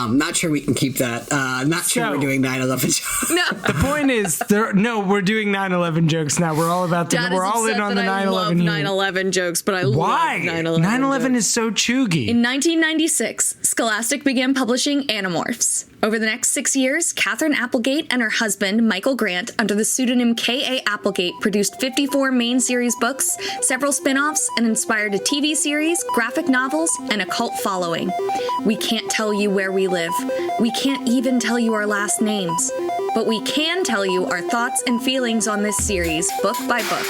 Not sure we can keep that. Not sure we're doing 9/11 jokes. No. The point is, we're doing 9/11 jokes now. We're all about to. We're all in on the 9/11. I love 9/11 jokes, but I Why? love 9/11. 9/11 is so chuggy. In 1996, Scholastic began publishing Animorphs. Over the next 6 years, Catherine Applegate and her husband, Michael Grant, under the pseudonym KA Applegate, produced 54 main series books, several spin-offs, and inspired a TV series, graphic novels, and a cult following. We can't tell you where we live. We can't even tell you our last names. But we can tell you our thoughts and feelings on this series, book by book.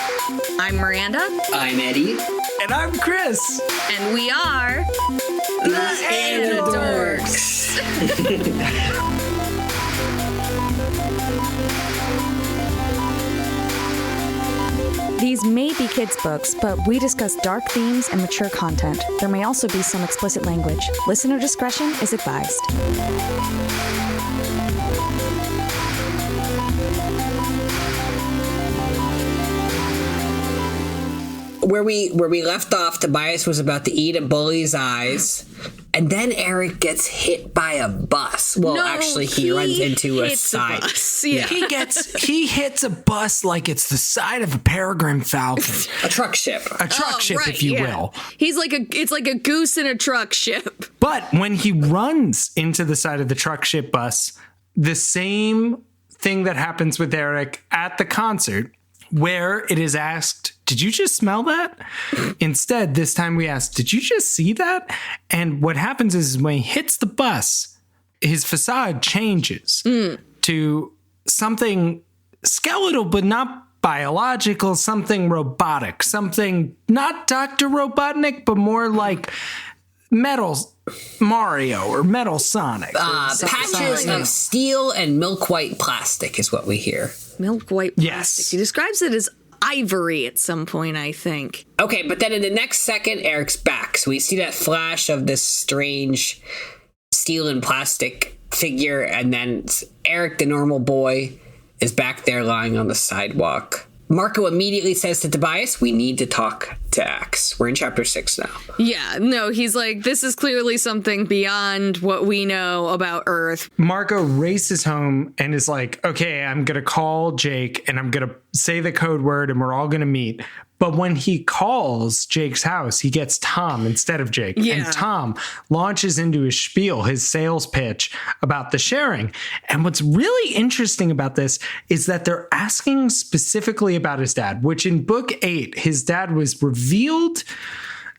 I'm Miranda. I'm Eddy. And I'm Chris. And we are the Anidorks. These may be kids' books, but we discuss dark themes and mature content. There may also be some explicit language. Listener discretion is advised. Where we left off, Tobias was about to eat a bully's eyes, and then Eric gets hit by a bus. Well, No, actually, he runs into a hits side. bus. Yeah. He hits a bus like it's the side of a peregrine falcon. A truck ship. A truck ship, right, if you yeah. will. It's like a goose in a truck ship. But when he runs into the side of the truck ship bus, the same thing that happens with Eric at the concert, where it is asked, did you just smell that? Instead, this time we asked, did you just see that? And what happens is when he hits the bus, his facade changes to something skeletal, but not biological, something robotic, something not Dr. Robotnik, but more like Metal Mario or Metal Sonic. Patches of steel and milk white plastic is what we hear. Milk white plastic. Yes. He describes it as ivory at some point, I think. Okay, but then in the next second, Eric's back. So we see that flash of this strange steel and plastic figure, and then Eric, the normal boy, is back there lying on the sidewalk. Marco immediately says to Tobias, we need to talk to Axe. We're in chapter 6 now. Yeah, no, he's like, this is clearly something beyond what we know about Earth. Marco races home and is like, okay, I'm going to call Jake and I'm going to say the code word and we're all going to meet. But when he calls Jake's house, he gets Tom instead of Jake. Yeah. And Tom launches into his spiel, his sales pitch about the sharing. And what's really interesting about this is that they're asking specifically about his dad, which in book 8, his dad was revealed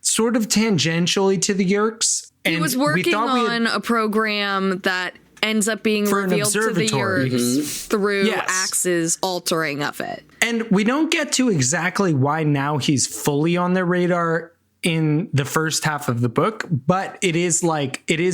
sort of tangentially to the Yeerks. He was working on a program that ends up being revealed to the Yeerks through Axe's altering of it. And we don't get to exactly why now he's fully on their radar in the first half of the book, but it is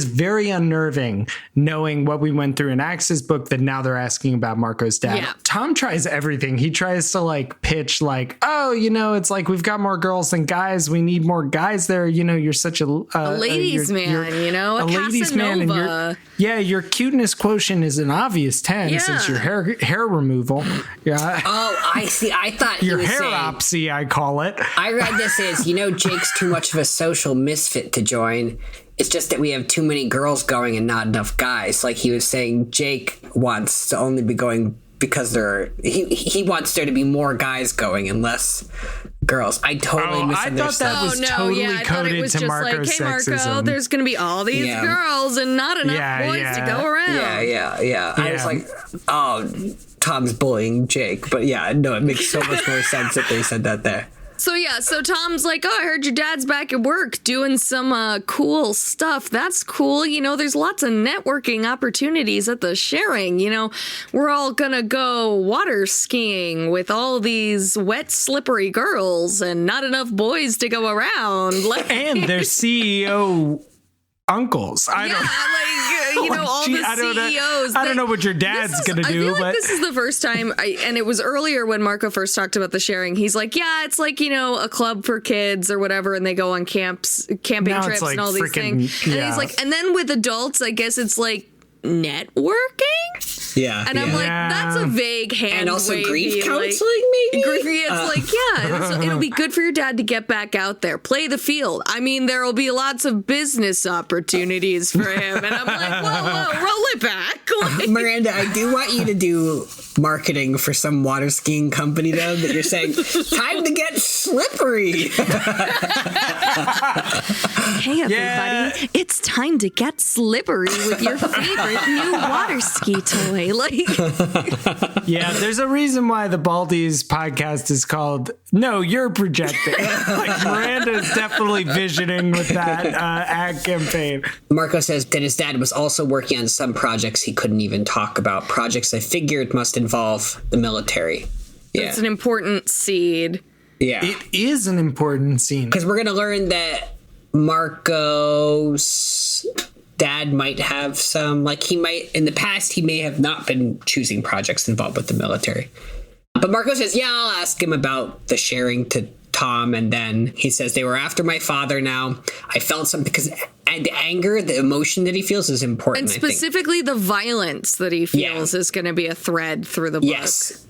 very unnerving knowing what we went through in Axe's book that now they're asking about Marco's dad. Yeah. Tom tries everything. He tries to pitch oh, it's like we've got more girls than guys. We need more guys there. You're such a ladies man, a ladies man. And your cuteness quotient is an obvious 10 since your hair removal. Yeah. Oh, I see. I thought your he was hairopsy, I call it. I read this as, Jake's too much of a social misfit to join. It's just that we have too many girls going and not enough guys. Like he was saying, Jake wants to only be going because he wants there to be more guys going and less girls. I totally misunderstood. I thought that was totally coded to Marco's hey, Marco, sexism. There's going to be all these girls and not enough boys to go around. Yeah. I was like, oh, Tom's bullying Jake. But it makes so much more sense that they said that there. So Tom's like, oh, I heard your dad's back at work doing some cool stuff. That's cool. There's lots of networking opportunities at the sharing. We're all gonna go water skiing with all these wet, slippery girls and not enough boys to go around. And their CEO uncles. All the CEOs. I don't know what your dad's going to do. I feel like this is the first time, and it was earlier when Marco first talked about the sharing. He's like, it's like, a club for kids or whatever, and they go on camping now trips and all these things. Yeah. And he's like, and then with adults, I guess it's like networking? Yeah. And I'm like, that's a vague hand and also wavy, grief counseling, maybe? It'll be good for your dad to get back out there, play the field. I mean, there will be lots of business opportunities for him. And I'm like, whoa. Miranda, I do want you to do marketing for some water skiing company, though, that you're saying, time to get slippery. Hey, everybody. It's time to get slippery with your favorite new water ski toy. Yeah, there's a reason why the Baldies podcast is called No, You're Projecting. Miranda is definitely visioning with that ad campaign. Marco says that his dad was also working on some projects he couldn't even talk about. Projects I figured must involve the military. Yeah. It's an important seed. Yeah. It is an important scene. Because we're going to learn that Marco's dad might have some, in the past, he may have not been choosing projects involved with the military. But Marco says, yeah, I'll ask him about the sharing to Tom. And then he says, they were after my father now. I felt something because the anger, the emotion that he feels is important. And specifically the violence that he feels is going to be a thread through the book.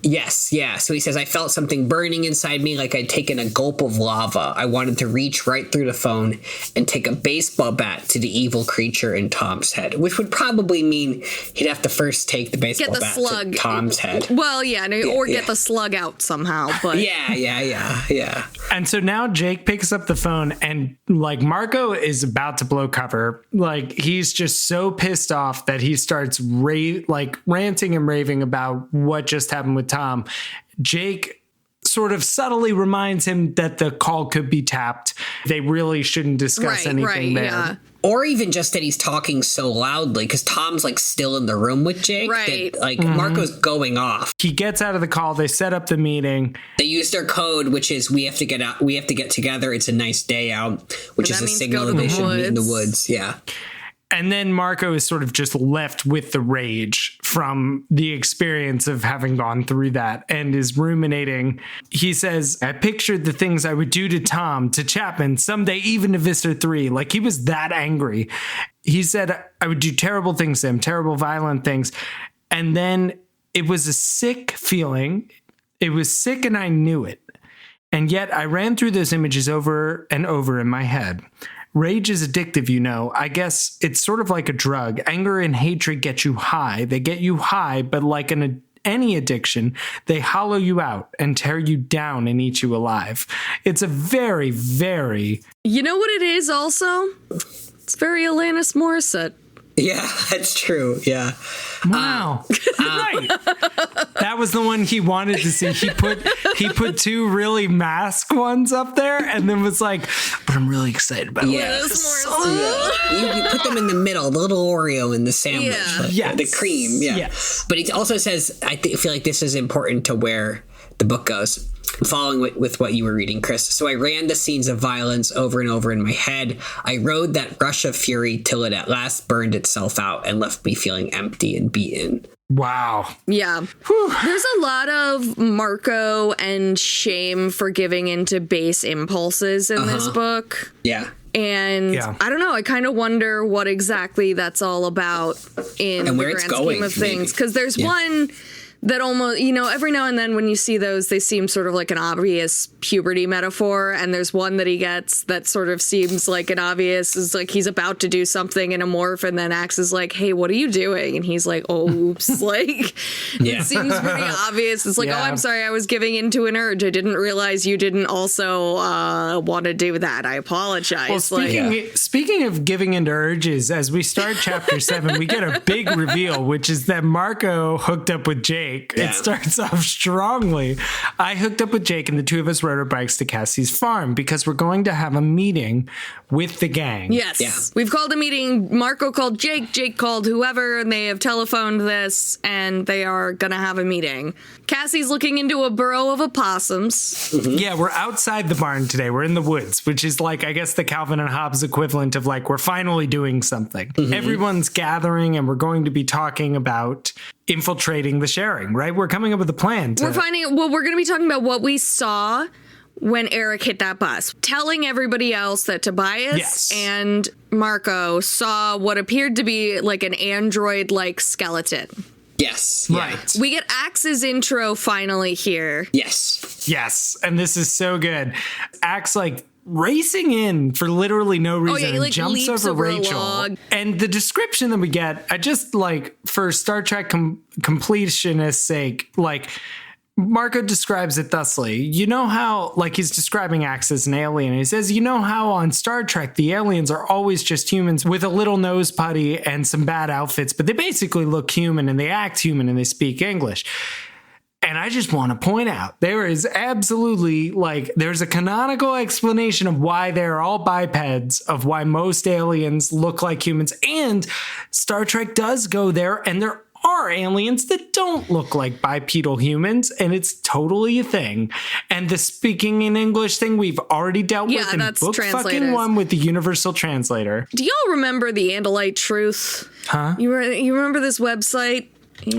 Yes. So he says, I felt something burning inside me like I'd taken a gulp of lava. I wanted to reach right through the phone and take a baseball bat to the evil creature in Tom's head, which would probably mean he'd have to first take the baseball bat to Tom's head. Well, get the slug out somehow. But Yeah. And so now Jake picks up the phone and Marco is about to blow cover. He's just so pissed off that he starts ranting and raving about what just happened with Tom. Jake sort of subtly reminds him that the call could be tapped. They really shouldn't discuss anything there. Yeah. Or even just that he's talking so loudly because Tom's still in the room with Jake. Right. That, Marco's going off. He gets out of the call. They set up the meeting. They use their code, which is we have to get out. We have to get together. It's a nice day out, which is a signal that they should meet in the woods. Yeah. And then Marco is sort of just left with the rage from the experience of having gone through that and is ruminating. He says, I pictured the things I would do to Tom, to Chapman, someday even to Vista 3. He was that angry. He said, I would do terrible things to him, terrible, violent things. And then it was a sick feeling. It was sick and I knew it. And yet I ran through those images over and over in my head. Rage is addictive, I guess it's sort of like a drug. Anger and hatred get you high. They get you high, but like any addiction, they hollow you out and tear you down and eat you alive. It's a very, very... You know what it is also? It's very Alanis Morissette. Yeah, that's true. Yeah. Wow. Right. That was the one he wanted to see. He put two really mask ones up there and then was like, but I'm really excited about it. Yeah. You put them in the middle, the little Oreo in the sandwich. The cream. Yeah. Yes. But he also says, I feel like this is important to where the book goes. Following with what you were reading, Chris. So I ran the scenes of violence over and over in my head. I rode that rush of fury till it at last burned itself out and left me feeling empty and beaten. Wow. Yeah. Whew. There's a lot of Marco and shame for giving into base impulses in this book. Yeah. And I don't know, I kind of wonder what exactly that's all about in the grand scheme of things. Because there's one that almost, every now and then when you see those, they seem sort of like an obvious puberty metaphor. And there's one that he gets that sort of seems like an obvious, is like he's about to do something in a morph, and then Axe is like, hey, what are you doing? And he's like, oh, oops. It seems pretty obvious. It's like, oh, I'm sorry, I was giving into an urge. I didn't realize you didn't also want to do that. I apologize. Well, speaking of giving into urges, as we start chapter 7, we get a big reveal, which is that Marco hooked up with Jake. It starts off strongly. I hooked up with Jake and the two of us rode our bikes to Cassie's farm because we're going to have a meeting with the gang. Yes. Yeah. We've called a meeting. Marco called Jake called whoever, and they have telephoned this, and they are going to have a meeting. Cassie's looking into a burrow of opossums. Mm-hmm. Yeah, we're outside the barn today. We're in the woods, which is I guess the Calvin and Hobbes equivalent of we're finally doing something. Mm-hmm. Everyone's gathering, and we're going to be talking about infiltrating the sharing, right? We're coming up with a plan. We're going to be talking about what we saw when Eric hit that bus, telling everybody else that Tobias and Marco saw what appeared to be an android-like skeleton. Yes. Right. We get Axe's intro finally here. Yes. And this is so good. Axe racing in for literally no reason he, like, and jumps leaps over over a Rachel. log. And the description that we get, I just like, for Star Trek completionist's sake, like, Marco describes it thusly. You know how, like, he's describing Ax as an alien. He says, you know how on Star Trek the aliens are always just humans with a little nose putty and some bad outfits, but they basically look human and they act human and they speak English. And I just want to point out, there is absolutely, like, there's a canonical explanation of why they're all bipeds, of why most aliens look like humans. And Star Trek does go there, and there are aliens that don't look like bipedal humans, and it's totally a thing. And the speaking in English thing we've already dealt with in that's book translators. fucking 1 with the universal translator. Do y'all remember the Andalite Truth? Huh? You remember this website?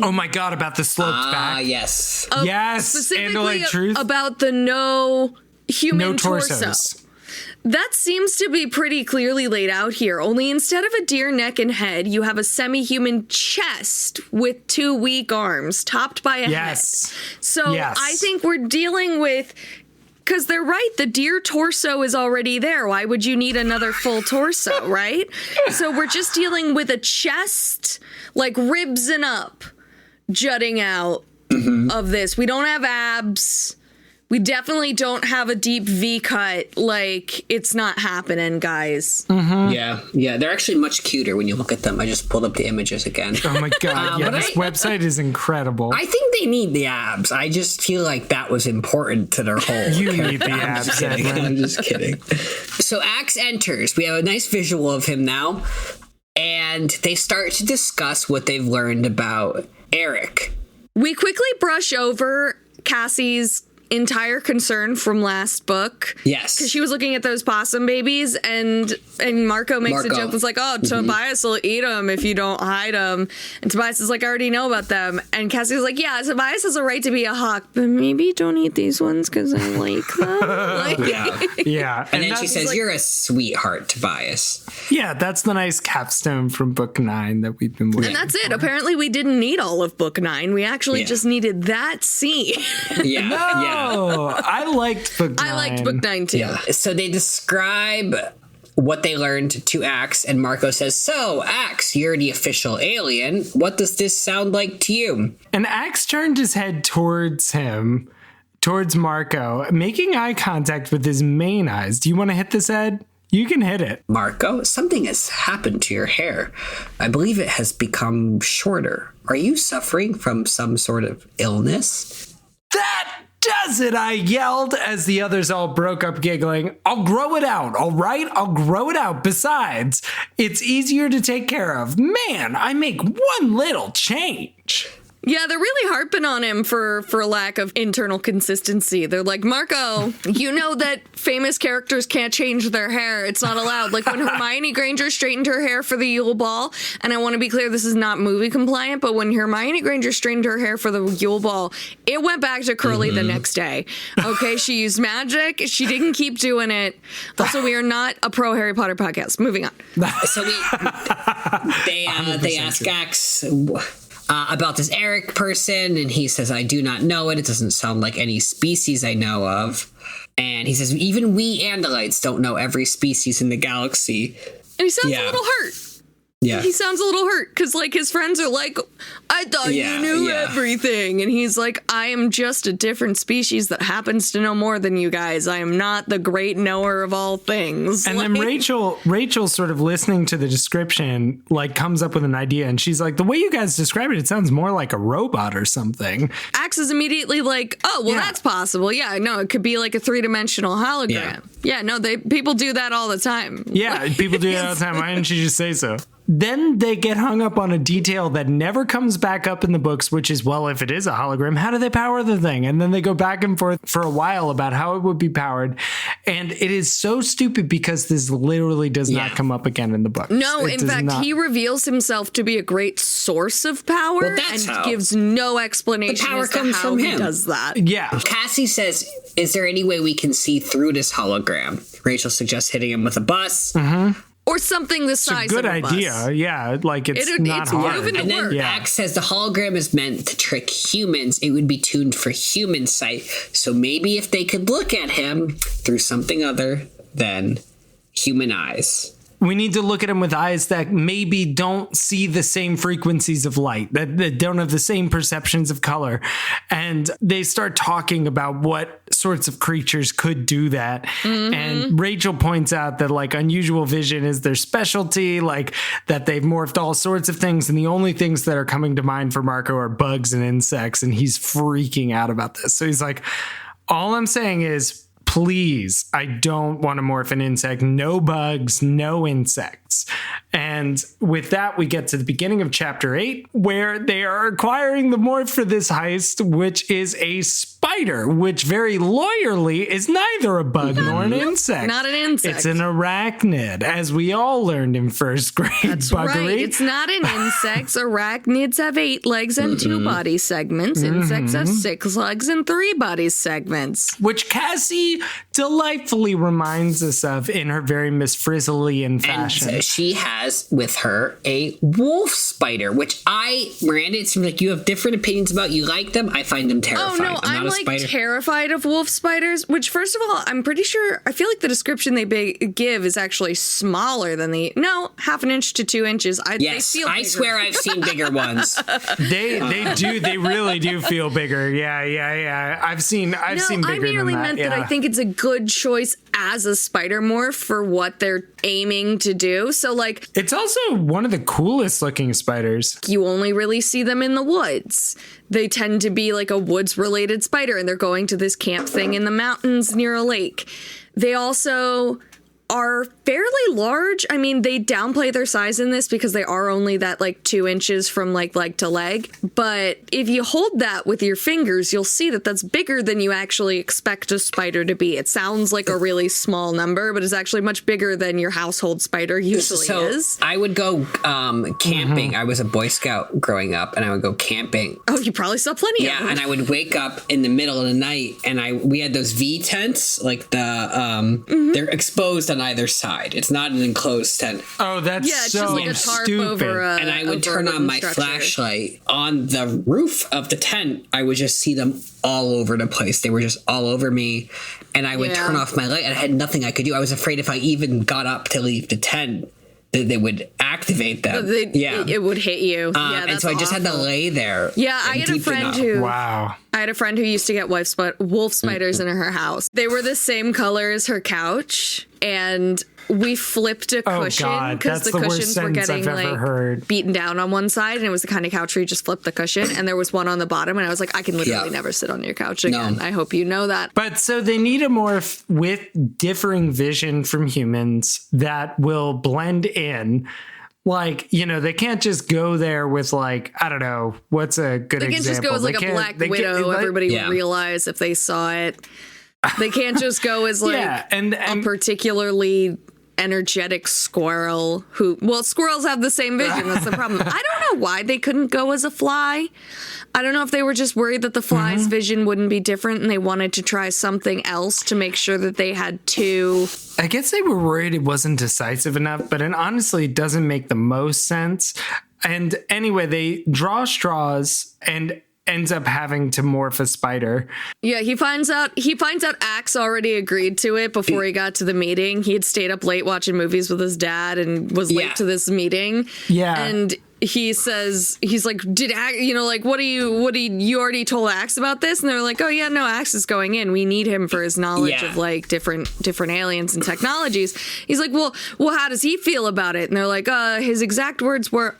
Oh my God, about the sloped back. Yes. Yes, Specifically Andalite Truth. about the no human No torsos. torso. That seems to be pretty clearly laid out here, only instead of a deer neck and head, you have a semi-human chest with 2 weak arms topped by a head. So Yes. I think we're dealing with, because they're right, the deer torso is already there. Why would you need another full torso, right? So we're just dealing with a chest, like ribs and up, jutting out of this. We don't have abs. We definitely don't have a deep V cut. Like, it's not happening, guys. Yeah. They're actually much cuter when you look at them. I just pulled up the images again. Oh my God, yeah, but this website is incredible. I think they need the abs. I just feel like that was important to their whole. You need the I'm just abs, kidding. Edwin. I'm just kidding. So Ax enters. We have a nice visual of him now, and they start to discuss what they've learned about Eric. We quickly brush over Cassie's entire concern from last book. Yes. Because she was looking at those possum babies, and Marco makes a joke that's like, oh, Tobias will eat them if you don't hide them. And Tobias is like, I already know about them. And Cassie's like, yeah, Tobias has a right to be a hawk, but maybe don't eat these ones because I like them. Like, Yeah. And then she that's, says, "You're a sweetheart, Tobias." yeah, that's the nice capstone from book 9 that we've been waiting and that's it. Apparently, we didn't need all of book 9. We actually just needed that scene. Yeah. Oh, I liked book 9. I liked book 9 too. Yeah. So they describe what they learned to Ax, and Marco says, "So, Ax, you're the official alien. What does this sound like to you?" And Ax turned his head towards him, towards Marco, making eye contact with his main eyes. Do you want to hit this, Ed? You can hit it. "Marco, something has happened to your hair. I believe it has become shorter. Are you suffering from some sort of illness?" That does it, I yelled as the others all broke up giggling. I'll grow it out, all right? I'll grow it out. Besides, it's easier to take care of. Man, I make one little change. Yeah, they're really harping on him for lack of internal consistency. They're like, Marco, you know that famous characters can't change their hair. It's not allowed. Like when Hermione Granger straightened her hair for the Yule Ball, and I want to be clear, this is not movie compliant, but when Hermione Granger straightened her hair for the Yule Ball, it went back to curly the next day. Okay, she used magic. She didn't keep doing it. Also, we are not a pro Harry Potter podcast. Moving on. So they ask Ax about this Eric person, and he says, "I do not know it. It doesn't sound like any species I know of." And he says, "Even we Andalites don't know every species in the galaxy." And he sounds a little hurt. Yeah. He sounds a little hurt because, like, his friends are like, I thought you knew everything. And he's like, I am just a different species that happens to know more than you guys. I am not the great knower of all things. And then Rachel sort of listening to the description, like, comes up with an idea. And she's like, the way you guys describe it, it sounds more like a robot or something. Ax is immediately like, oh, well, that's possible. Yeah, no, it could be like a 3-dimensional hologram. Yeah, no, people do that all the time. Yeah, people do that all the time. Why didn't you just say so? Then they get hung up on a detail that never comes back up in the books, which is, well, if it is a hologram, how do they power the thing? And then they go back and forth for a while about how it would be powered. And it is so stupid because this literally does not come up again in the books. No, in fact, he reveals himself to be a great source of power and gives no explanation as to how he does that. Yeah. Cassie says, "Is there any way we can see through this hologram?" Rachel suggests hitting him with a bus. Mm-hmm. Or something the size of a bus. Good idea. Yeah, like it's not hard. And then Ax says the hologram is meant to trick humans. It would be tuned for human sight. So maybe if they could look at him through something other than human eyes. We need to look at them with eyes that maybe don't see the same frequencies of light, that don't have the same perceptions of color. And they start talking about what sorts of creatures could do that. Mm-hmm. And Rachel points out that like unusual vision is their specialty, like that they've morphed all sorts of things. And the only things that are coming to mind for Marco are bugs and insects. And he's freaking out about this. So he's like, all I'm saying is, please, I don't want to morph an insect. No bugs, no insects. And with that, we get to the beginning of chapter 8, where they are acquiring the morph for this heist, which is a spider, which very lawyerly is neither a bug nor an insect. Not an insect. It's an arachnid, as we all learned in first grade. That's buggery. Right. It's not an insect. Arachnids have 8 legs and 2 body segments. Insects have 6 legs and 3 body segments. Which Cassie delightfully reminds us of in her very Miss Frizzleian fashion. And she has with her a wolf spider, which Miranda, it seems like you have different opinions about. You like them. I find them terrifying. Oh, no, I'm like terrified of wolf spiders, which first of all, I'm pretty sure, I feel like the description they give is actually smaller than half an inch to 2 inches. Yes, they feel I swear I've seen bigger ones. They really do feel bigger. Yeah. I've seen bigger than that. I merely meant that I think it's a good choice as a spider morph for what they're aiming to do. So like, it's also one of the coolest looking spiders. You only really see them in the woods. They tend to be like a woods related spider, and they're going to this camp thing in the mountains near a lake. They also are fairly large. I mean, they downplay their size in this because they are only that like 2 inches from like leg to leg. But if you hold that with your fingers, you'll see that that's bigger than you actually expect a spider to be. It sounds like a really small number, but it's actually much bigger than your household spider usually is. I would go camping. I was a Boy Scout growing up, and I would go camping. Oh, you probably saw plenty of them. Yeah, and I would wake up in the middle of the night, and we had those V tents, like they're exposed on either side. It's not an enclosed tent. Oh, that's it's so just like a tarp stupid. over and I would turn on my flashlight on the roof of the tent. I would just see them all over the place. They were just all over me, and I would turn off my light, and I had nothing I could do. I was afraid if I even got up to leave the tent, that they would activate them. It would hit you. And so I just had to lay there. Yeah, I had a friend who used to get wolf spiders in her house. They were the same color as her couch, and we flipped a cushion because the cushions were getting like beaten down on one side, and it was the kind of couch where you just flip the cushion, and there was one on the bottom, and I was like, I can literally never sit on your couch again. No. I hope you know that. But so they need a morph with differing vision from humans that will blend in. Like, they can't just go there with like, I don't know, what's a good example? They can't just go as like a Black Widow. Everybody would realize if they saw it. They can't just go as like a particularly energetic squirrel squirrels have the same vision. That's the problem. I don't know why they couldn't go as a fly. I don't know if they were just worried that the fly's vision wouldn't be different, and they wanted to try something else to make sure that they had 2. I guess they were worried it wasn't decisive enough, but it honestly doesn't make the most sense. And anyway, they draw straws and ends up having to morph a spider. Yeah, he finds out Axe already agreed to it before he got to the meeting. He had stayed up late watching movies with his dad and was late to this meeting. Yeah. And he says, he's like, what do you already told Axe about this? And they're like, oh yeah, no, Axe is going in. We need him for his knowledge of like different aliens and technologies. He's like, well, how does he feel about it? And they're like, his exact words were,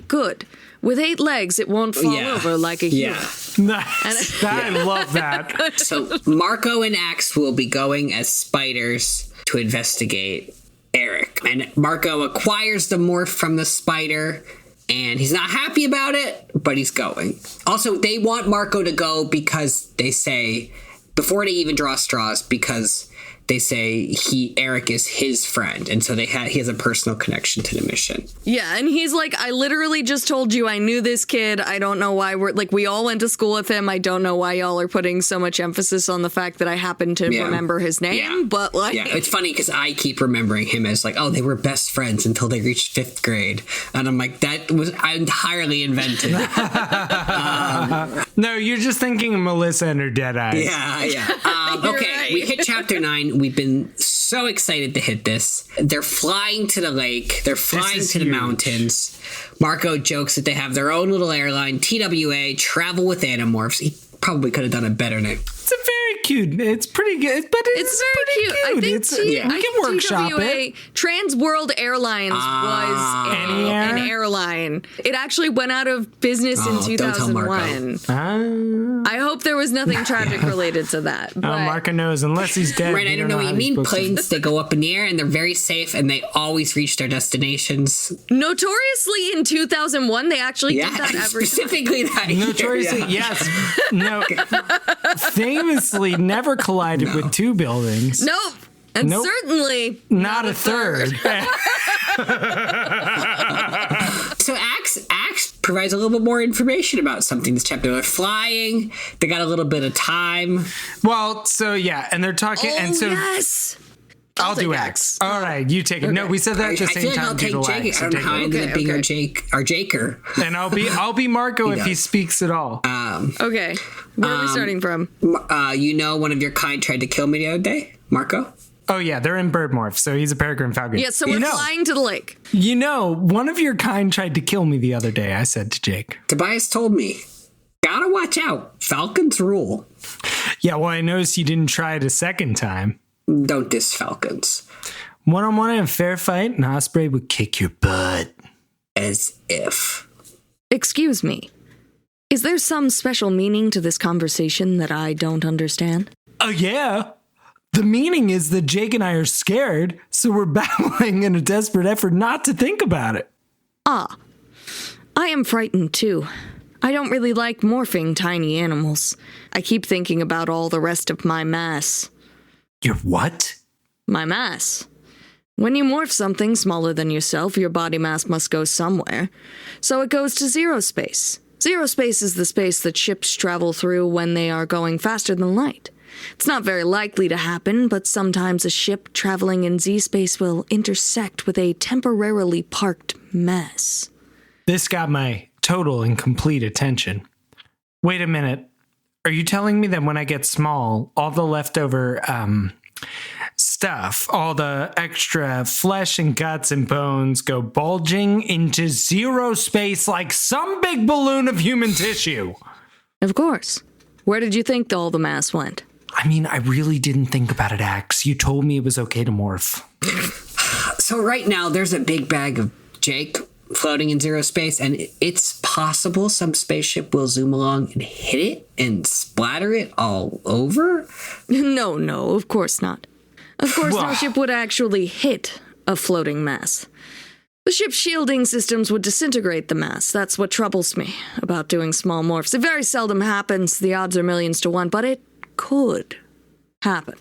good. With 8 legs, it won't fall over like a human. Nice. I love that. So Marco and Axe will be going as spiders to investigate Eric. And Marco acquires the morph from the spider, and he's not happy about it, but he's going. Also, they want Marco to go because they say, before they even draw straws, because they say Eric is his friend, and so he has a personal connection to the mission. Yeah, and he's like, I literally just told you I knew this kid. I don't know why we all went to school with him. I don't know why y'all are putting so much emphasis on the fact that I happen to remember his name, but like... Yeah, it's funny because I keep remembering him as like, oh, they were best friends until they reached 5th grade. And I'm like, that was entirely invented. No, you're just thinking of Melissa and her dead eyes. Yeah. Okay, right. We hit chapter 9. We've been so excited to hit this. They're flying to the lake. They're flying to the mountains. Marco jokes that they have their own little airline, TWA, Travel with Animorphs. He probably could have done a better name. It's a very cute. It's pretty good, but it's very cute. I think we can workshop it. Trans World Airlines was an airline. It actually went out of business in 2001. I hope there was nothing tragic related to that. But Marco knows, unless he's dead. Right, I don't know what you mean. Planes, they go up in the air and they're very safe and they always reach their destinations. Notoriously in 2001, they actually did that every specifically time. That year. Notoriously, yes. No. Famously never collided with two buildings. Nope. And certainly not a third. So Axe provides a little bit more information about something this chapter. They're flying. They got a little bit of time. Well, so yeah, and they're talking. And so yes. I'll do Axe. All right, you take it. Okay. No, we said that at the same time. I'll take Jake. I don't know how I ended up being our Jaker. And I'll be Marco if he speaks at all. Okay. Where are we starting from? One of your kind tried to kill me the other day, Marco. Oh, yeah, they're in bird morph, so he's a peregrine falcon. Yeah, so we're flying to the lake. One of your kind tried to kill me the other day, I said to Jake. Tobias told me, gotta watch out. Falcons rule. Yeah, well, I noticed you didn't try it a second time. Don't diss falcons. One-on-one in a fair fight, an osprey would kick your butt. As if. Excuse me. Is there some special meaning to this conversation that I don't understand? Yeah. The meaning is that Jake and I are scared, so we're battling in a desperate effort not to think about it. I am frightened too. I don't really like morphing tiny animals. I keep thinking about all the rest of my mass. Your what? My mass. When you morph something smaller than yourself, your body mass must go somewhere. So it goes to zero space. Zero space is the space that ships travel through when they are going faster than light. It's not very likely to happen, but sometimes a ship traveling in Z-space will intersect with a temporarily parked mess. This got my total and complete attention. Wait a minute. Are you telling me that when I get small, all the leftover stuff, all the extra flesh and guts and bones go bulging into zero space like some big balloon of human tissue? Of course. Where did you think all the mass went? I mean, I really didn't think about it, Axe. You told me it was okay to morph. So right now, there's a big bag of Jake floating in zero space, and it's possible some spaceship will zoom along and hit it and splatter it all over? No, of course not. Of course, no ship would actually hit a floating mass. The ship's shielding systems would disintegrate the mass. That's what troubles me about doing small morphs. It very seldom happens. The odds are millions to 1, but it could happen.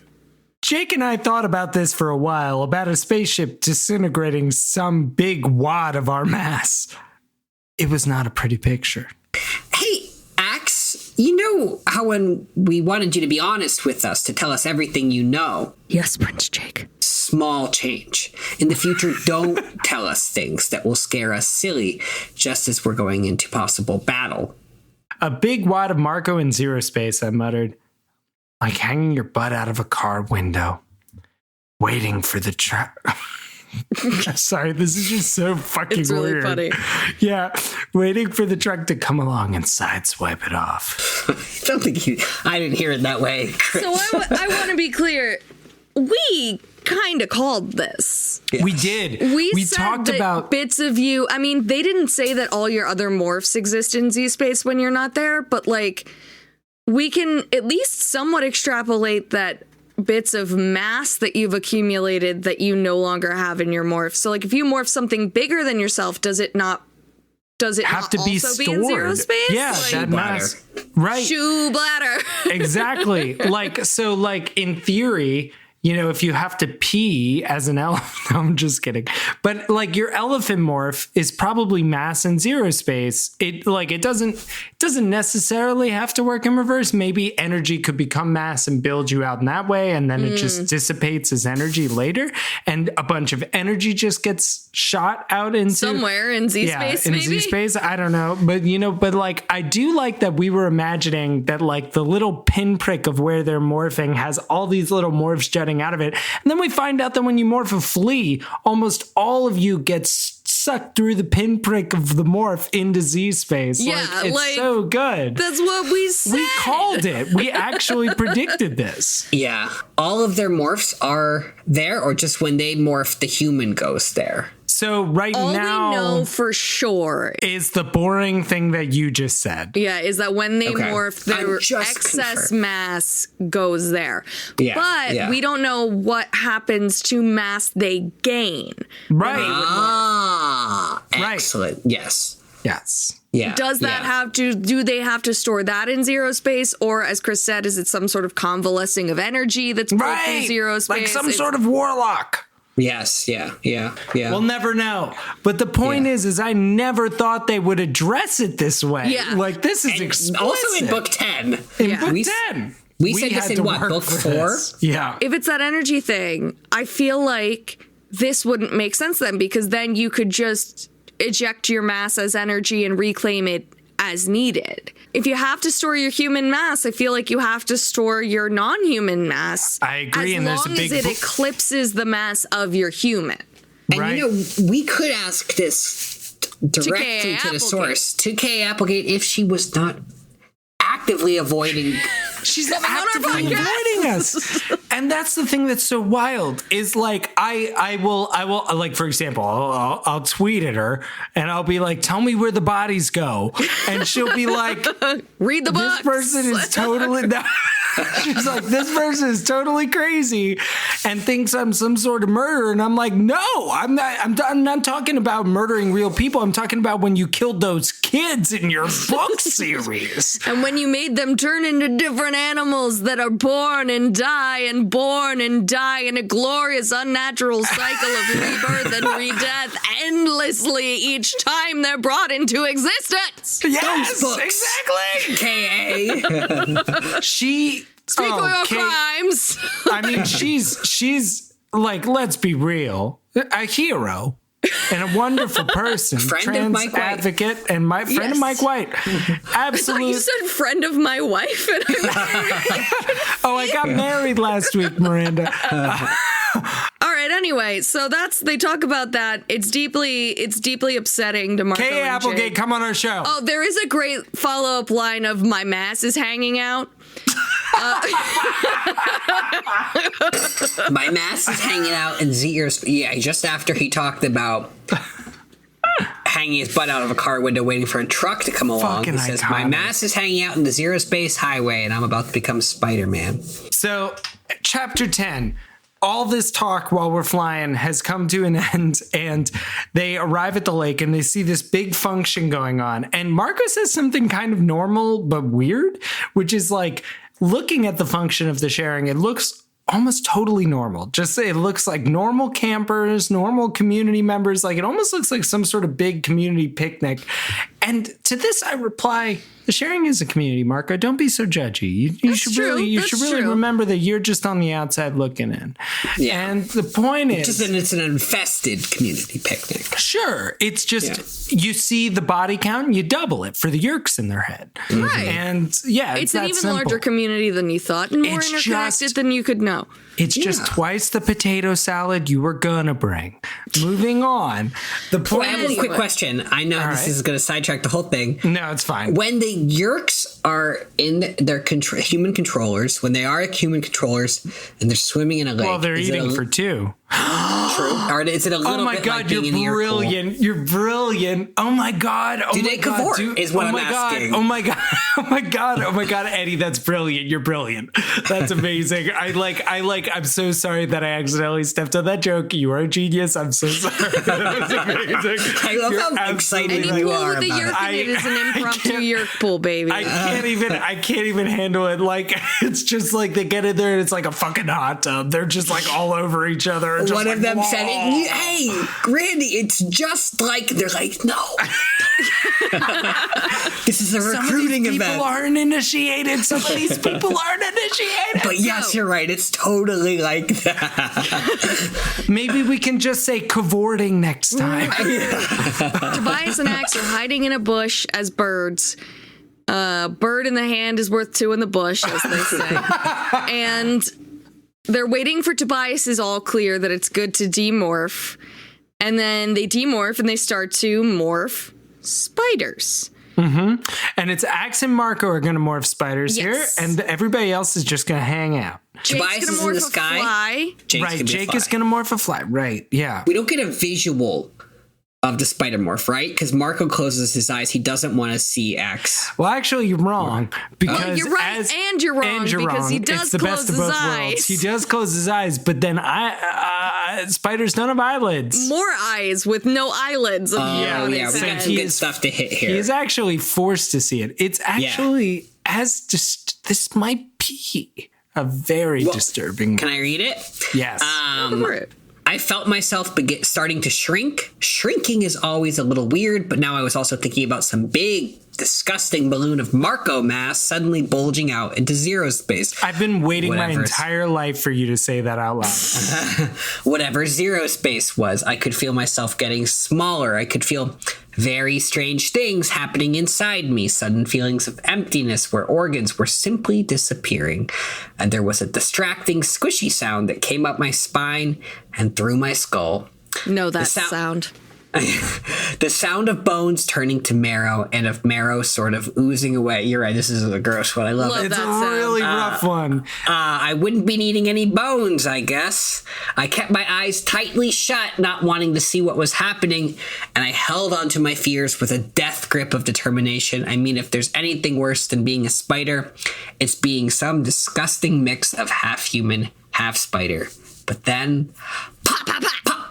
Jake and I thought about this for a while, about a spaceship disintegrating some big wad of our mass. It was not a pretty picture. Hey, Axe, you know how when we wanted you to be honest with us, to tell us everything you know? Yes, Prince Jake. Small change. In the future, don't tell us things that will scare us silly, just as we're going into possible battle. A big wad of Marco in zero space, I muttered. Like hanging your butt out of a car window, waiting for the truck. Sorry, this is just so fucking it's really weird. Funny. Yeah, waiting for the truck to come along and sideswipe it off. I don't think I didn't hear it that way, Chris. So I want to be clear. We kind of called this. Yeah. We did. We talked about bits of you. I mean, they didn't say that all your other morphs exist in Z-space when you're not there, but like, we can at least somewhat extrapolate that bits of mass that you've accumulated that you no longer have in your morph. So like if you morph something bigger than yourself, does it have to be stored? Be in zero space? Yeah, like, that mass. Right. Shoe bladder. Exactly. Like in theory, you know, if you have to pee as an elephant, no, I'm just kidding. But like your elephant morph is probably mass in zero space. It doesn't necessarily have to work in reverse. Maybe energy could become mass and build you out in that way, and then it just dissipates as energy later, and a bunch of energy just gets shot out into somewhere in Z space. In Z space, I don't know, but like I do like that we were imagining that like the little pinprick of where they're morphing has all these little morphs jutting coming out of it. And then we find out that when you morph a flea, almost all of you gets sucked through the pinprick of the morph into Z space. Yeah, it's so good. That's what we said. We called it. We actually predicted this. Yeah. All of their morphs are there, or just when they morph, the human goes there? So right All now we know for sure is the boring thing that you just said. Yeah, is that when they Okay. morph, their I'm just excess confirmed. mass goes there. Yeah, But yeah. we don't know what happens to mass they gain. Right. Ah, Right. excellent. Yes. Yes. Yeah. Does that yeah. do they have to store that in zero space? Or as Chris said, is it some sort of convalescing of energy that's put through zero space? Like some sort of warlock. Yes. Yeah. Yeah. Yeah. We'll never know. But the point is I never thought they would address it this way. Yeah. Like, this is And explicit. also in book 10. In Yeah. book We- 10. we said this had in to what, work book for 4? this. Yeah. If it's that energy thing, I feel like this wouldn't make sense then, because then you could just eject your mass as energy and reclaim it as needed. If you have to store your human mass, I feel like you have to store your non-human mass. I agree, as and there's a long as big it bo- eclipses the mass of your human. And Right. you know, we could ask this directly to the source, to KA Applegate, if she was not actively avoiding. She's on our actively podcast. avoiding us. And that's the thing that's so wild is like, I will, like, for example, I'll tweet at her and I'll be like, tell me where the bodies go. And she'll be like, Read the book. this person is totally, she's like, this person is totally crazy and thinks I'm some sort of murderer. And I'm like, no, I'm not talking about murdering real people. I'm talking about when you killed those kids in your book series. And when you made them turn into different animals that are born and die in a glorious unnatural cycle of rebirth and redeath endlessly each time they're brought into existence. Yes, books. exactly. KA. She Speak of your Kate, crimes. I mean, she's like, let's be real, a hero and a wonderful person, Friend of trans Mike White. advocate, and my friend of Yes. Mike White. I thought Absolutely. you said friend of my wife. And Oh, I got married last week, Miranda. all right. Anyway, so they talk about that. It's deeply upsetting to Marco KA and Applegate, Jake. come on our show. Oh, there is a great follow-up line of my mass is hanging out. My mass is hanging out in Zeer's. Yeah, just after he talked about hanging his butt out of a car window waiting for a truck to come along. Fucking He says, iconic. my mass is hanging out in the Zero Space Highway and I'm about to become Spider-Man. So, chapter 10. All this talk while we're flying has come to an end, and they arrive at the lake and they see this big function going on. And Marco says something kind of normal but weird, which is like, looking at the function of the sharing, it looks almost totally normal. Just say it looks like normal campers, normal community members. Like, it almost looks like some sort of big community picnic. And to this, I reply, the sharing is a community, Marco. Don't be so judgy. You should true. really, That's true. remember that you're just on the outside looking in. Yeah. And the point is, It's an infested community picnic. sure, it's just you see the body count and you double it for the Yeerks in their head. Right. And yeah, It's an that even simple. larger community than you thought and more It's interconnected just- than you could know. It's just twice the potato salad you were gonna bring. Moving on. The I point have is, a quick question. I know this right. is going to sidetrack the whole thing. no, it's fine. When the Yeerks are in their human controllers, when they are human controllers and they're swimming in a lake, Well, they're is it eating a- for two. true? Or is it a little Oh my bit god, like being in the you're Yeerk pool? brilliant! You're brilliant! Oh my god! Oh Do my they god! cavort is what oh I'm my asking. god! Oh my god! Oh my god! Oh my god! Eddie, that's brilliant! You're brilliant! That's amazing! I'm so sorry that I accidentally stepped on that joke. You are a genius. I'm so sorry. That was amazing. I love You're how excited absolutely you Pool are with the about it. Yeerk in it is an impromptu can't- Yeerk pool, baby. I can't even handle it. Like, it's just like they get in there and it's like a fucking hot tub. They're just like all over each other. Just One like, of them "Whoa." said, "Hey, Randy, it's just like." They're like, "No, this is a Some of these recruiting people event." aren't initiated. Some of these people aren't initiated. But yes, you're right. It's totally like that. Maybe we can just say cavorting next time. Tobias and Axe are hiding in a bush as birds. Bird in the hand is worth two in the bush, as they say. And They're waiting for Tobias is all clear that it's good to demorph. And then they demorph and they start to morph spiders. Mm-hmm. And it's Axe and Marco are going to morph spiders here, and everybody else is just going to hang out. Jake's going to morph a fly. Jake is going to morph a fly. Right, yeah. We don't get a visual of the spider morph, right? Because Marco closes his eyes. He doesn't want to see Axe. Well, actually, you're wrong. Because you're right and you're wrong because he does close his eyes. He does close his eyes, but then spiders don't have eyelids. More eyes with no eyelids. We got some good stuff to hit here. He is actually forced to see it. It's actually this might be a very disturbing. Can I read it? Yes. I felt myself starting to shrink. Shrinking is always a little weird, but now I was also thinking about some big, disgusting balloon of Marco mass suddenly bulging out into zero space. I've been waiting my entire life for you to say that out loud. Whatever zero space was, I could feel myself getting smaller. I could feel very strange things happening inside me, sudden feelings of emptiness where organs were simply disappearing. And there was a distracting, squishy sound that came up my spine and through my skull. No, that sound. The sound of bones turning to marrow and of marrow sort of oozing away. You're right, this is a gross one. I love it. It's a really rough one. I wouldn't be needing any bones, I guess. I kept my eyes tightly shut, not wanting to see what was happening, and I held onto my fears with a death grip of determination. I mean, if there's anything worse than being a spider, it's being some disgusting mix of half human, half spider. But then, pop, pop, pop, pop.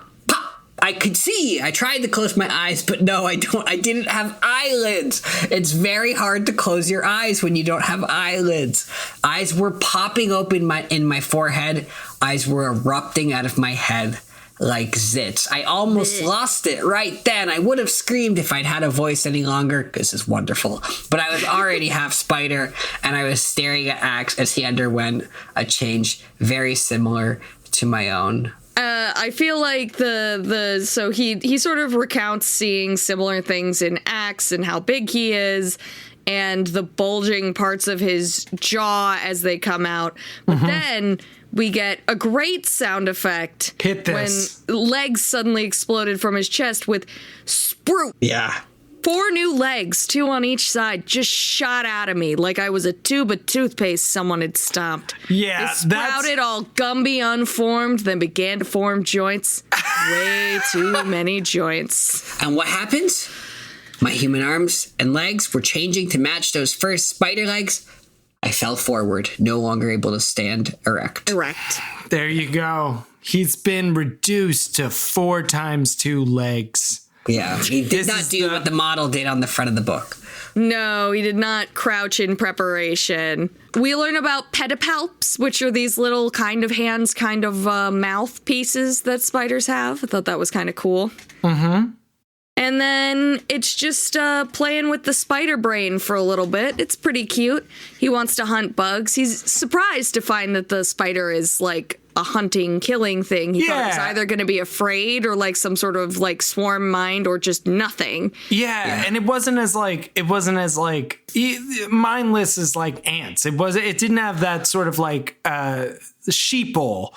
I could see. I tried to close my eyes, but no, I didn't have eyelids. It's very hard to close your eyes when you don't have eyelids. Eyes were popping open in my forehead. Eyes were erupting out of my head like zits. I almost lost it right then. I would have screamed if I'd had a voice any longer. This is wonderful. But I was already half spider, and I was staring at Axe as he underwent a change very similar to my own. I feel like so he sort of recounts seeing similar things in Axe and how big he is and the bulging parts of his jaw as they come out. But then we get a great sound effect. Hit this. When legs suddenly exploded from his chest with sprout. Yeah. 4 new legs, 2 on each side, just shot out of me like I was a tube of toothpaste someone had stomped. Yeah, they sprouted all Gumby unformed, then began to form joints. Way too many joints. And what happens? My human arms and legs were changing to match those first spider legs. I fell forward, no longer able to stand erect. There you go. He's been reduced to 4 times 2 legs. Yeah, he did not do what the model did on the front of the book. No, he did not crouch in preparation. We learn about pedipalps, which are these little kind of hands, kind of mouth pieces that spiders have. I thought that was kind of cool. Mm-hmm. And then it's just playing with the spider brain for a little bit. It's pretty cute. He wants to hunt bugs. He's surprised to find that the spider is like a hunting, killing thing. He thought it was either going to be afraid or like some sort of like swarm mind or just nothing. Yeah, and it wasn't as mindless as like ants. It didn't have that sort of like sheeple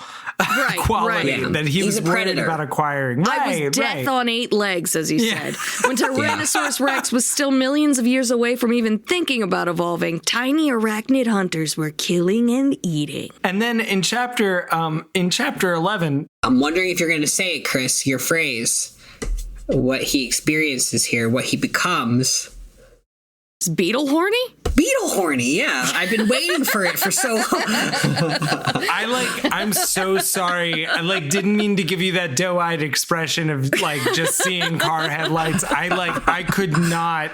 quality that he was worried about acquiring. I was death on 8 legs, as you said. When Tyrannosaurus Rex was still millions of years away from even thinking about evolving, tiny arachnid hunters were killing and eating. And then in chapter 11, I'm wondering if you're going to say, Chris, your phrase, what he experiences here, what he becomes. Is beetle horny? Beetle horny, yeah. I've been waiting for it for so long. I'm so sorry. I didn't mean to give you that doe-eyed expression of like just seeing car headlights. I could not.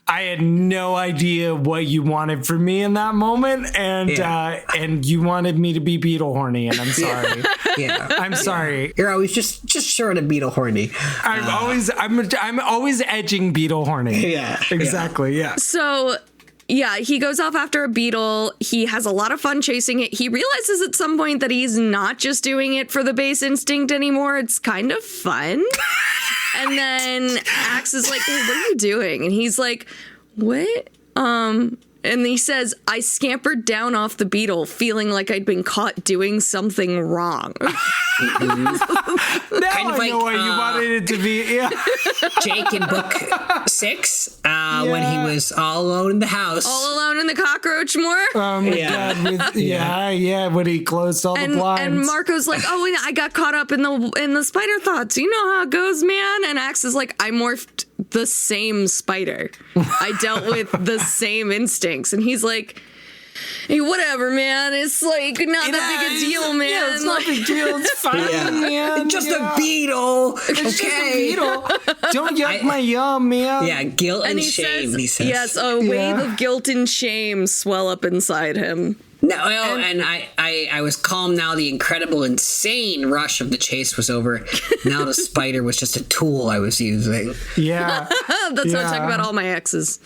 I had no idea what you wanted from me in that moment, and you wanted me to be beetle horny, and I'm sorry. I'm sorry. You're always just short of beetle horny. I'm always edging beetle horny. Yeah, exactly. Yeah. So. Yeah, he goes off after a beetle. He has a lot of fun chasing it. He realizes at some point that he's not just doing it for the base instinct anymore. It's kind of fun. And then Axe is like, hey, what are you doing? And he's like, what? And And he says, I scampered down off the beetle, feeling like I'd been caught doing something wrong. Now I know why you wanted it to be. Yeah. Jake in book 6, when he was all alone in the house. All alone in the cockroach moor? Oh my God. When he closed all the blinds. And Marco's like, oh, I got caught up in the spider thoughts. You know how it goes, man. And Axe is like, I morphed the same spider. I dealt with the same instincts. And he's like, hey, whatever, man. It's like not that big a deal, man. Yeah, it's not a big deal. It's fine, man. It's just a beetle. It's just a beetle. Don't yuck my yum, man. Yeah, guilt and shame, he says. Yes, a wave of guilt and shame swell up inside him. No, and I was calm now. The incredible, insane rush of the chase was over. Now the spider was just a tool I was using. Yeah. That's how I talk about all my exes.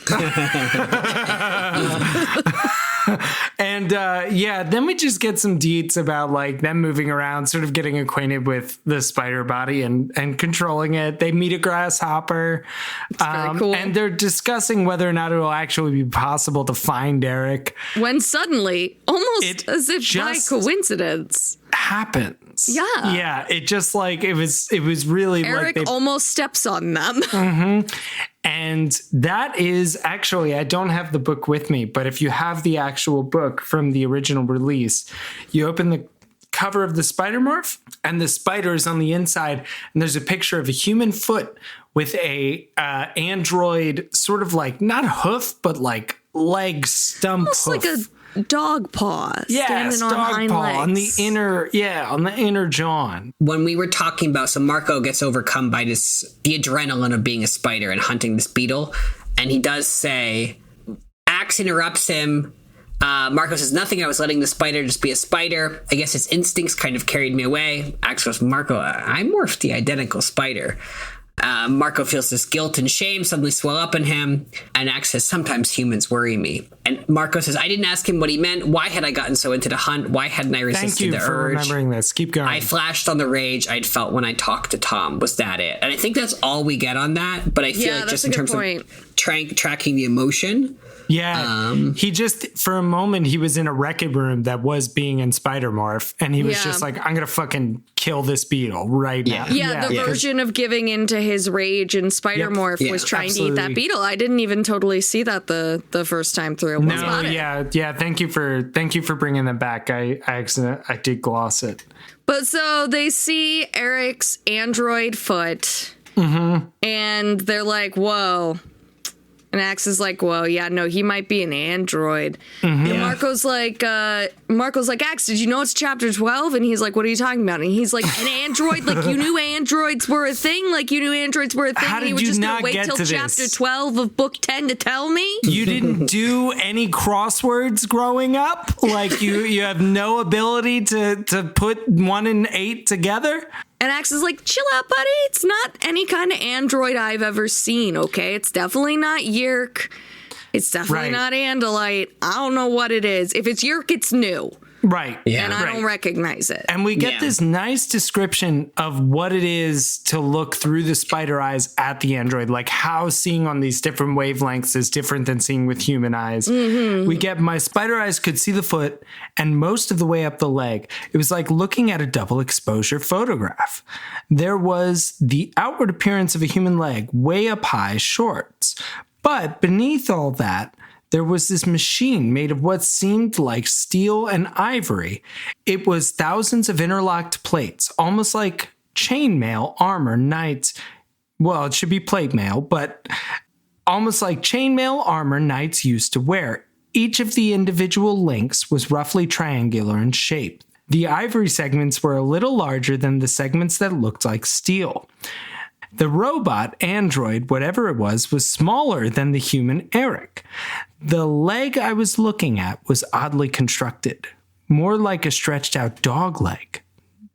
And then we just get some deets about like them moving around, sort of getting acquainted with the spider body and controlling it. They meet a grasshopper. Very cool. And they're discussing whether or not it will actually be possible to find Eric. When suddenly, almost as if by coincidence, happens. Yeah. Yeah. It just like it was really Eric like almost steps on them. Mm-hmm. And that is actually, I don't have the book with me, but if you have the actual book from the original release, you open the cover of the spider morph and the spider is on the inside and there's a picture of a human foot with a android sort of like not hoof, but like leg stump Almost hoof. like a dog paw standing on hind legs. On the inner jaw. When we were talking about, so Marco gets overcome by the adrenaline of being a spider and hunting this beetle, and he does say, Axe interrupts him. Marco says, nothing, I was letting the spider just be a spider. I guess his instincts kind of carried me away. Axe goes, Marco, I morphed the identical spider. Marco feels this guilt and shame suddenly swell up in him, and Axe says, sometimes humans worry me. And Marco says, I didn't ask him what he meant. Why had I gotten so into the hunt? Why hadn't I resisted the urge? Thank you for remembering this. Keep going. I flashed on the rage I'd felt when I talked to Tom. Was that it? And I think that's all we get on that, but I feel like just in terms of tracking the emotion. Yeah, he just, for a moment, he was in a wrecking room that was being in Spider Morph, and he was just like, I'm going to fucking kill this beetle right now. Yeah, the version of giving into his rage in Spider Morph was trying to eat that beetle. I didn't even totally see that the first time through. No, yeah. Thank you for bringing them back. I did gloss it. But so they see Eric's android foot, and they're like, whoa. And Axe is like, well, yeah, no, he might be an android. And Marco's like, Axe, did you know it's chapter 12? And he's like, what are you talking about? And he's like, an android? Like, you knew androids were a thing? Like, you knew androids were a thing? How did and you were you just not going to wait get till to chapter this? 12 of book 10 to tell me? You didn't do any crosswords growing up? Like, you have no ability to put 1 and 8 together? And Axe is like, chill out, buddy. It's not any kind of android I've ever seen, okay? It's definitely not Yeerk. It's definitely not Andalite. I don't know what it is. If it's Yeerk, it's new. Right. Yeah. And I don't recognize it. And we get this nice description of what it is to look through the spider eyes at the android, like how seeing on these different wavelengths is different than seeing with human eyes. We get my spider eyes could see the foot and most of the way up the leg. It was like looking at a double exposure photograph. There was the outward appearance of a human leg, way up high, shorts. But beneath all that, there was this machine made of what seemed like steel and ivory. It was thousands of interlocked plates, almost like chainmail armor knights. Well, it should be plate mail, but almost like chainmail armor knights used to wear. Each of the individual links was roughly triangular in shape. The ivory segments were a little larger than the segments that looked like steel. The robot, android, whatever it was smaller than the human Eric. The leg I was looking at was oddly constructed, more like a stretched out dog leg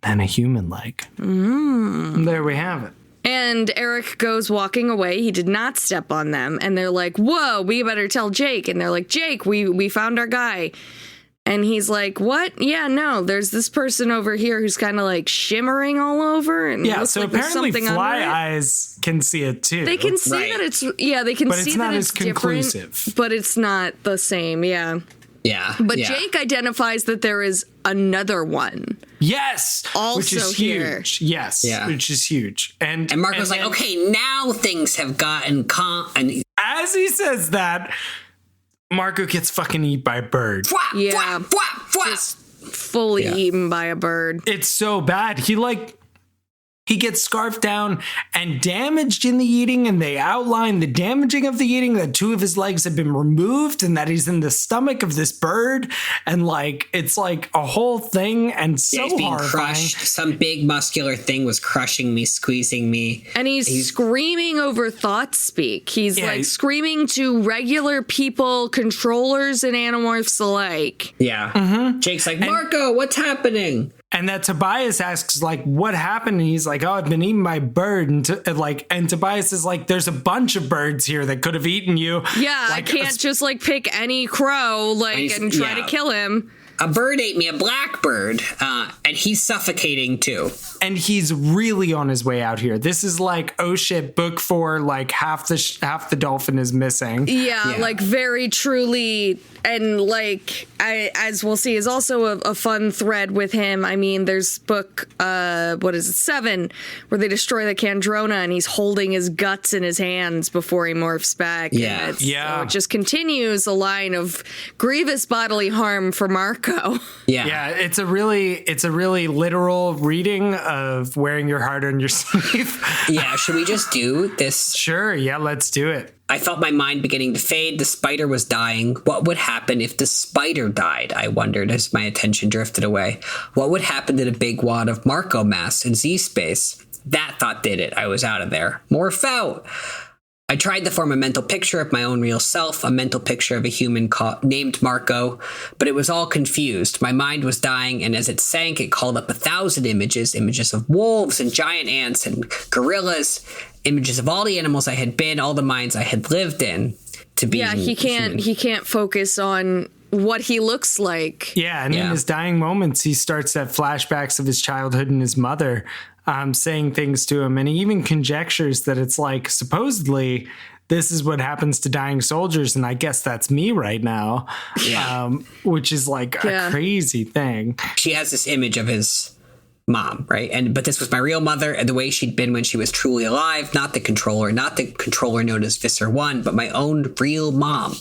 than a human leg. There we have it. And Eric goes walking away. He did not step on them. And they're like, whoa, we better tell Jake. And they're like, Jake, we found our guy. And he's like, what? Yeah, no, there's this person over here who's kind of like shimmering all over. And Yeah, looks so like there's apparently something fly under it. eyes can see it too. They can see that it's, they can But see it's that not it's as conclusive. different, but it's not the same, yeah. Yeah. But yeah. Jake identifies that there is another one. Yes, Also which is here. huge. Yes, Yeah. which is huge. And Marco's like, then, okay, now things have gotten and as he says that, Marco gets fucking eaten by a bird. Yeah. Just fully eaten by a bird. It's so bad. He gets scarfed down and damaged in the eating, and they outline the damaging of the eating, that 2 of his legs have been removed and that he's in the stomach of this bird. And like, it's like a whole thing, and so he's being horrifying. crushed. Some big muscular thing was crushing me, squeezing me. And he's screaming over thought speak. He's screaming to regular people, controllers and animorphs alike. Yeah. Mm-hmm. Jake's like, Marco, what's happening? And that Tobias asks, like, what happened? And he's like, oh, I've been eaten by a bird. And Tobias is like, there's a bunch of birds here that could have eaten you. Yeah, like, I can't just like pick any crow and try to kill him. A bird ate me, a blackbird, and he's suffocating too. And he's really on his way out here. This is like, oh shit, book 4, like half the dolphin is missing. Yeah, like very truly. And like, as we'll see, is also a fun thread with him. I mean, there's book, 7, where they destroy the Kandrona and he's holding his guts in his hands before he morphs back. Yeah. So it just continues a line of grievous bodily harm for Marco. Yeah. Yeah, it's a really literal reading of wearing your heart on your sleeve. Yeah, should we just do this? Sure, yeah, let's do it. I felt my mind beginning to fade. The spider was dying. What would happen if the spider died? I wondered as my attention drifted away. What would happen to the big wad of Marco mass in Z-space? That thought did it. I was out of there. Morph out. I tried to form a mental picture of my own real self, a mental picture of a human named Marco, but it was all confused. My mind was dying, and as it sank, it called up 1,000 images of wolves and giant ants and gorillas, images of all the animals I had been, all the minds I had lived in. To be he can't focus on what he looks like. Yeah, and in his dying moments, he starts to have flashbacks of his childhood and his mother saying things to him. And he even conjectures that it's like, supposedly, this is what happens to dying soldiers. And I guess that's me right now, which is like a crazy thing. She has this image of his mom, right? But this was my real mother, and the way she'd been when she was truly alive, not the controller known as Visser 1, but my own real mom.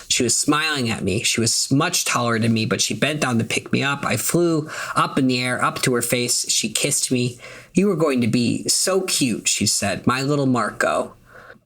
She was smiling at me. She was much taller than me, but she bent down to pick me up. I flew up in the air, up to her face. She kissed me. You were going to be so cute, she said. My little Marco.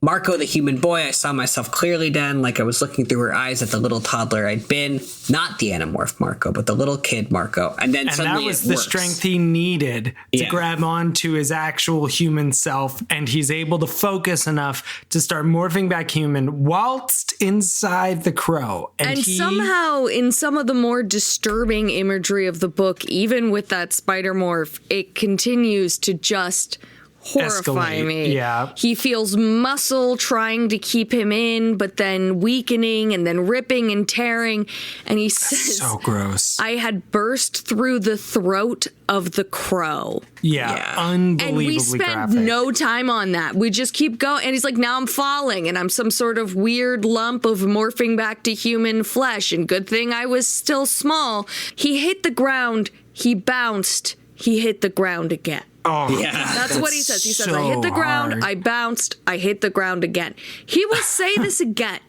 Marco, the human boy, I saw myself clearly then, like I was looking through her eyes at the little toddler I'd been. Not the anamorph Marco, but the little kid Marco. And suddenly that was the strength he needed to grab onto his actual human self, and he's able to focus enough to start morphing back human whilst inside the crow. And somehow, in some of the more disturbing imagery of the book, even with that spider morph, it continues to just horrify me. Yeah. He feels muscle trying to keep him in, but then weakening and then ripping and tearing. And he says, so gross. I had burst through the throat of the crow. Yeah. Unbelievably And we spent graphic. no time on that. We just keep going. And he's like, now I'm falling and I'm some sort of weird lump of morphing back to human flesh. And good thing I was still small. He hit the ground. He bounced. He hit the ground again. Oh, yeah. That's what he says. He says, so I hit the ground, hard. I bounced, I hit the ground again. He will say this again.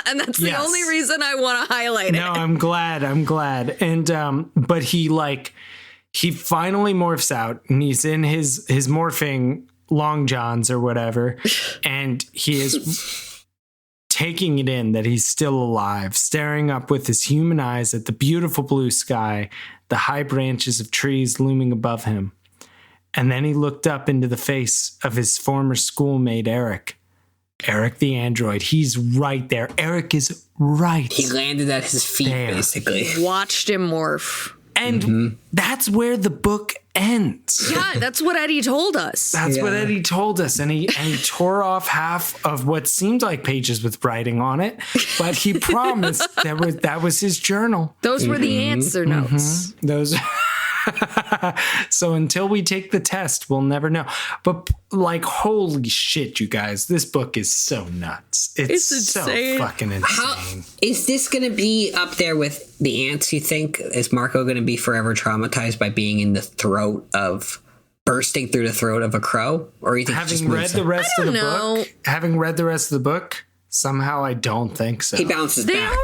And that's the only reason I want to highlight it. No, I'm glad. And, but he finally morphs out, and he's in his morphing long johns or whatever. And he is taking it in that he's still alive, staring up with his human eyes at the beautiful blue sky, the high branches of trees looming above him. And then he looked up into the face of his former schoolmate, Eric. Eric the android. He's right there. Eric is right. He landed at his feet, basically. Watched him morph. And that's where the book ends. Yeah, that's what Eddy told us. That's what Eddy told us. And he tore off half of what seemed like pages with writing on it, but he promised that was his journal. Those were the answer notes. Those. So until we take the test, we'll never know. But like, holy shit, you guys, this book is so nuts. It's so insane. fucking insane. Is this going to be up there with the ants, you think? Is Marco going to be forever traumatized by being in the throat of, bursting through the throat of a crow? Or you think Having read the rest of the book, somehow I don't think so. He bounces back.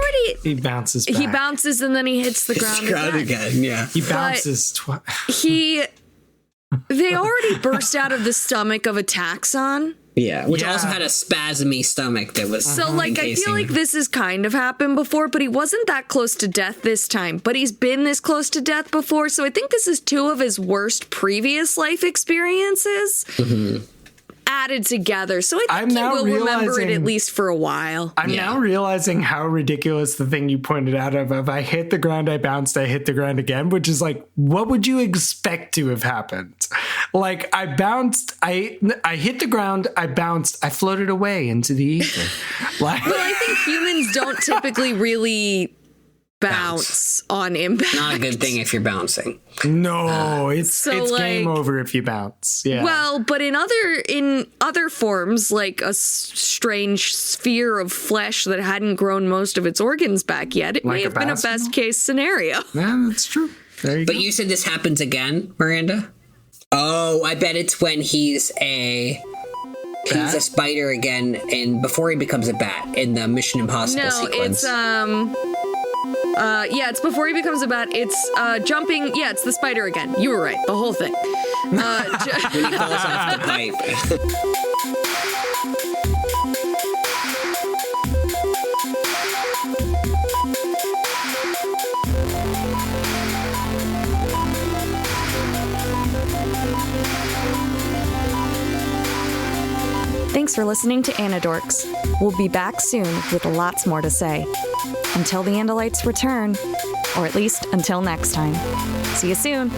He bounces back. He bounces and then he hits the ground again. Yeah. He bounces twice. They already burst out of the stomach of a taxon. Yeah, which also had a spasmy stomach that was So, like, I feel like this has kind of happened before, but he wasn't that close to death this time. But he's been this close to death before, so I think this is two of his worst previous life experiences added together. So I think he will remember it at least for a while. I'm now realizing how ridiculous the thing you pointed out of I hit the ground, I bounced, I hit the ground again, which is like, what would you expect to have happened? Like, I bounced, I hit the ground, I bounced, I floated away into the ether. Like, well, I think humans don't typically really bounce on impact. not a good thing if you're bouncing. No, it's like, game over if you bounce. Yeah. Well, but in other forms, like a strange sphere of flesh that hadn't grown most of its organs back yet, it may have been a best case scenario. Yeah, that's true. There you go. But you said this happens again, Miranda? Oh, I bet it's when he's a spider again, and before he becomes a bat in the Mission Impossible sequence. It's before he becomes a bat. It's jumping. Yeah, it's the spider again. You were right. The whole thing. When he falls off the pipe. Thanks for listening to Anidorks. We'll be back soon with lots more to say. Until the Andalites return, or at least until next time. See you soon.